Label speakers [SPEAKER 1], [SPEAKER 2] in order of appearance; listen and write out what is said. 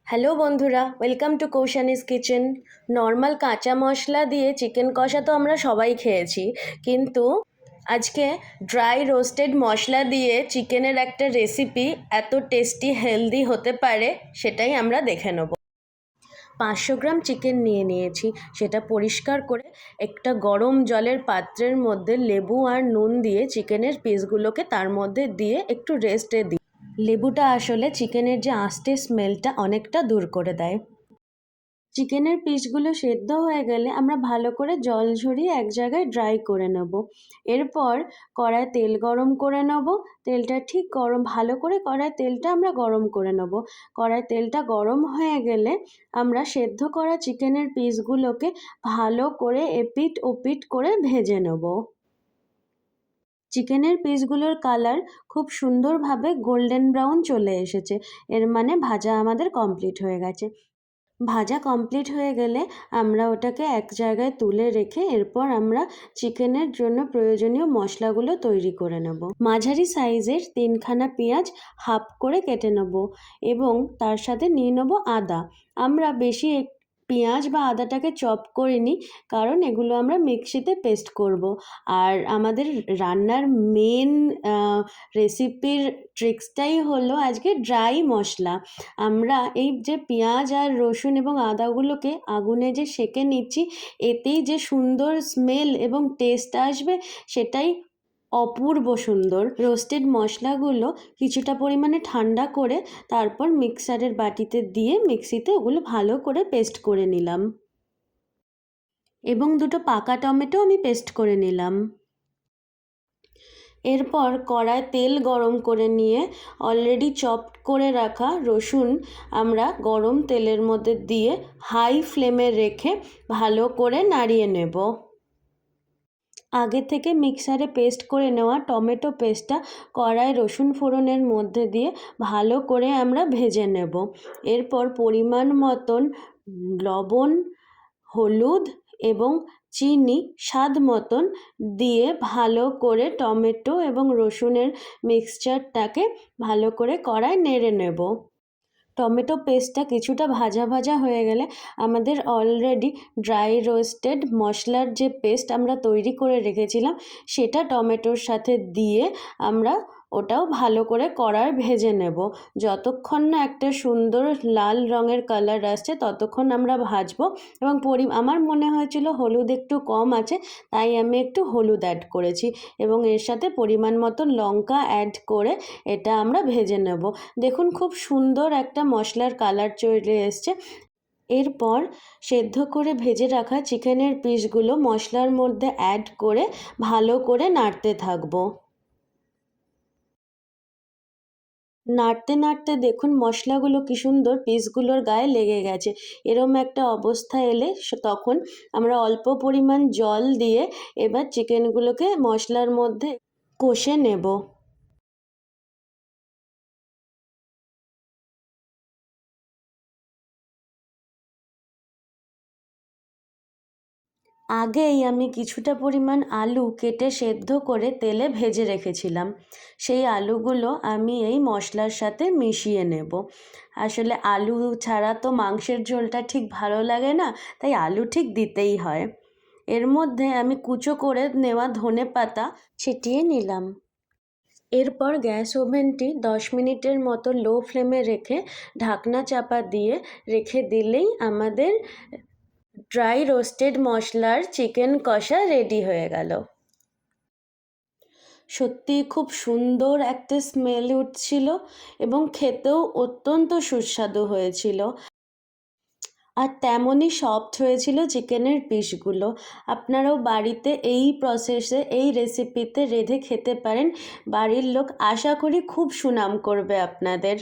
[SPEAKER 1] Hello বন্ধুরা, welcome to কৌশানিস kitchen. Normal কাঁচা মশলা দিয়ে চিকেন কষা তো আমরা সবাই খেয়েছি, কিন্তু আজকে ড্রাই রোস্টেড মশলা দিয়ে চিকেনের একটা রেসিপি এত টেস্টি হেলদি হতে পারে সেটাই আমরা দেখে নেব। 500 গ্রাম চিকেন নিয়ে নিয়েছি, সেটা পরিষ্কার করে একটা গরম জলের পাত্রের মধ্যে লেবু আর নুন দিয়ে চিকেনের পিসগুলোকে তার মধ্যে দিয়ে একটু রেস্টে দিই। লেবুটা আসলে চিকেনের যে আঁশটে স্মেলটা অনেকটা দূর করে দেয়। চিকেনের পিসগুলো সেদ্ধ হয়ে গেলে আমরা ভালো করে জল ঝরিয়ে এক জায়গায় ড্রাই করে নেব। এরপর কড়ায় তেল গরম করে নেব। তেলটা ঠিক ভালো করে কড়ায় তেলটা আমরা গরম করে নেব। কড়ায় তেলটা গরম হয়ে গেলে আমরা সেদ্ধ করা চিকেনের পিসগুলোকে ভালো করে এপিট ওপিট করে ভেজে নেব। চিকেনের পিসগুলোর কালার খুব সুন্দরভাবে গোল্ডেন ব্রাউন চলে এসেছে, এর মানে ভাজা আমাদের কমপ্লিট হয়ে গেছে। ভাজা কমপ্লিট হয়ে গেলে আমরা ওটাকে এক জায়গায় তুলে রেখে এরপর আমরা চিকেনের জন্য প্রয়োজনীয় মশলাগুলো তৈরি করে নেব। মাঝারি সাইজের 3খানা পেঁয়াজ হাফ করে কেটে নেব এবং তার সাথে নিয়ে নেব আদা। আমরা বেশি পেঁয়াজ বা আদাটাকে চপ করে নিই, কারণ এগুলো আমরা মিক্সিতে পেস্ট করব। আর আমাদের রান্নার মেন রেসিপির ট্রিক্সটাই হলো আজকে ড্রাই মশলা। আমরা এই যে পেঁয়াজ আর রসুন এবং আদাগুলোকে আগুনে যে সেঁকে নিচ্ছি, এতেই যে সুন্দর স্মেল এবং টেস্ট আসবে সেটাই অপূর্ব সুন্দর। রোস্টেড মশলাগুলো কিছুটা পরিমাণে ঠান্ডা করে তারপর মিক্সারের বাটিতে দিয়ে মিক্সিতে ওগুলো ভালো করে পেস্ট করে নিলাম এবং 2টো পাকা টমেটো আমি পেস্ট করে নিলাম। এরপর কড়ায় তেল গরম করে নিয়ে অলরেডি চপ করে রাখা রসুন আমরা গরম তেলের মধ্যে দিয়ে হাই ফ্লেমে রেখে ভালো করে নাড়িয়ে নেব। আগে থেকে মিক্সারে পেস্ট করে নেওয়া টমেটো পেস্টটা কড়ায় রসুন ফোড়নের মধ্যে দিয়ে ভালো করে আমরা ভেজে নেব। এরপর পরিমাণ মতন লবণ, হলুদ এবং চিনি স্বাদ মতন দিয়ে ভালো করে টমেটো এবং রসুনের মিক্সচারটাকে ভালো করে কড়ায় নেড়ে নেব। টমেটো পেস্টটা কিছুটা ভাজা ভাজা হয়ে গেলে আমাদের অলরেডি ড্রাই রোস্টেড মশলার যে পেস্ট আমরা তৈরি করে রেখেছিলাম সেটা টমেটোর সাথে দিয়ে আমরা ওটাও ভালো করে কড়ায় ভেজে নেব। যতক্ষণ না একটা সুন্দর লাল রঙের কালার আসছে ততক্ষণ আমরা ভাজবো। এবং আমার মনে হয়েছিল হলুদ একটু কম আছে, তাই আমি একটু হলুদ অ্যাড করেছি এবং এর সাথে পরিমাণ মতো লঙ্কা অ্যাড করে এটা আমরা ভেজে নেব। দেখুন খুব সুন্দর একটা মশলার কালার চলে এসছে। এরপর সেদ্ধ করে ভেজে রাখা চিকেনের পিসগুলো মশলার মধ্যে অ্যাড করে ভালো করে নাড়তে থাকবো। নাড়তে নাড়তে দেখুন মশলাগুলো কি সুন্দর পিসগুলোর গায়ে লেগে গেছে। এরম একটা অবস্থা এলে তখন আমরা অল্প পরিমাণ জল দিয়ে এবার চিকেনগুলোকে মশলার মধ্যে কষে নেব। আগেই আমি কিছুটা পরিমাণ আলু কেটে সেদ্ধ করে তেলে ভেজে রেখেছিলাম, সেই আলুগুলো আমি এই মশলার সাথে মিশিয়ে নেব। আসলে আলু ছাড়া তো মাংসের ঝোলটা ঠিক ভালো লাগে না, তাই আলু ঠিক দিতেই হয়। এর মধ্যে আমি কুচো করে নেওয়া ধনেপাতা ছিটিয়ে নিলাম। এরপর গ্যাস ওভেনটি 10 মিনিটের মতো লো ফ্লেমে রেখে ঢাকনা চাপা দিয়ে রেখে দিলেই আমাদের ড্রাই রোস্টেড মশলার চিকেন কষা রেডি হয়ে গেল। সত্যি খুব সুন্দর একটা স্মেল উঠছিল এবং খেতেও অত্যন্ত সুস্বাদু হয়েছিল। আর তেমনই সফট হয়েছিল চিকেনের পিসগুলো। আপনারাও বাড়িতে এই প্রসেসে এই রেসিপিতে রেঁধে খেতে পারেন। বাড়ির লোক আশা করি খুব সুনাম করবে আপনাদের।